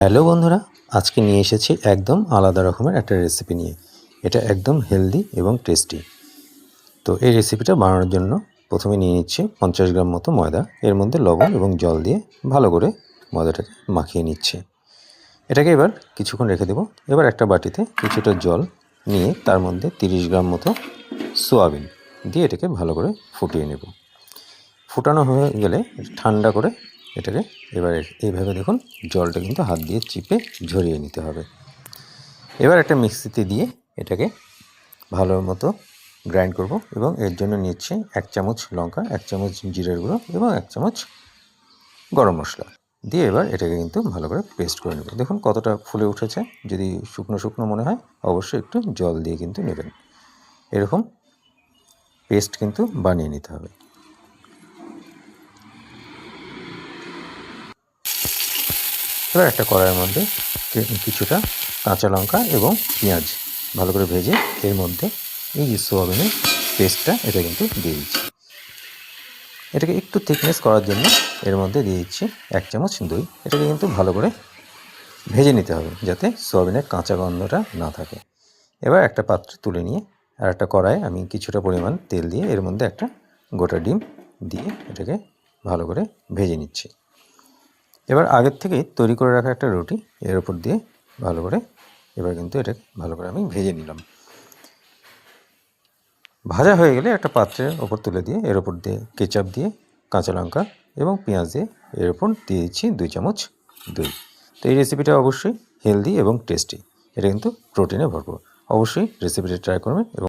Hello বন্ধুরা, আজকে নিয়ে এসেছি একদম আলাদা রকমের একটা রেসিপি নিয়ে। এটা একদম হেলদি এবং টেস্টি। তো এই রেসিপিটা বানানোর জন্য প্রথমে নিয়ে নিচ্ছি 50 গ্রাম মতো ময়দা। এর মধ্যে লবণ এবং জল দিয়ে ভালো করে ময়দাটাকে মাখিয়ে নিচ্ছি। এটাকে এবার কিছুক্ষণ রেখে দেবো। এবার একটা বাটিতে কিছুটা জল নিয়ে তার মধ্যে 30 গ্রাম মতো সোয়াবিন দিয়ে এটাকে ভালো করে ফুটিয়ে নেব। ফুটানো হয়ে গেলে ঠান্ডা করে এটাকে এবার এইভাবে দেখুন জলটা কিন্তু হাত দিয়ে চিপে ঝরিয়ে নিতে হবে। এবার একটা মিক্সিতে দিয়ে এটাকে ভালো মতো গ্রাইন্ড করব এবং এর জন্য নিচ্ছি 1 চামচ লঙ্কা, 1 চামচ জিরের গুঁড়ো এবং 1 চামচ গরম মশলা দিয়ে এবার এটাকে কিন্তু ভালো করে পেস্ট করে নেব। দেখুন কতটা ফুলে উঠেছে। যদি শুকনো শুকনো মনে হয় অবশ্যই একটু জল দিয়ে কিন্তু নেবেন। এরকম পেস্ট কিন্তু বানিয়ে নিতে হবে। এবার একটা কড়াইয়ের মধ্যে কিছুটা কাঁচা লঙ্কা এবং পেঁয়াজ ভালো করে ভেজে এর মধ্যে এই যে সোয়াবিনের পেস্টটা এটা কিন্তু দিয়ে দিচ্ছি। এটাকে একটু থিকনেস করার জন্য এর মধ্যে দিয়ে দিচ্ছি 1 চামচ দই। এটাকে কিন্তু ভালো করে ভেজে নিতে হবে যাতে সোয়াবিনের কাঁচা গন্ধটা না থাকে। এবার একটা পাত্রে তুলে নিয়ে আর একটা কড়াইয়ে আমি কিছুটা পরিমাণ তেল দিয়ে এর মধ্যে একটা গোটা ডিম দিয়ে এটাকে ভালো করে ভেজে নিচ্ছি। এবার আগের থেকেই তৈরি করে রাখা একটা রুটি এর উপর দিয়ে ভালো করে এবার কিন্তু এটাকে ভালো করে আমি ভেজে নিলাম। ভাজা হয়ে গেলে একটা পাত্রের ওপর তুলে দিয়ে এর ওপর দিয়ে কেচাপ দিয়ে কাঁচা লঙ্কা এবং পেঁয়াজ দিয়ে এর ওপর দিয়ে দিচ্ছি 2 চামচ দই। তো এই রেসিপিটা অবশ্যই হেলদি এবং টেস্টি। এটা কিন্তু প্রোটিনে ভরপুর। অবশ্যই রেসিপিটা ট্রাই করবেন এবং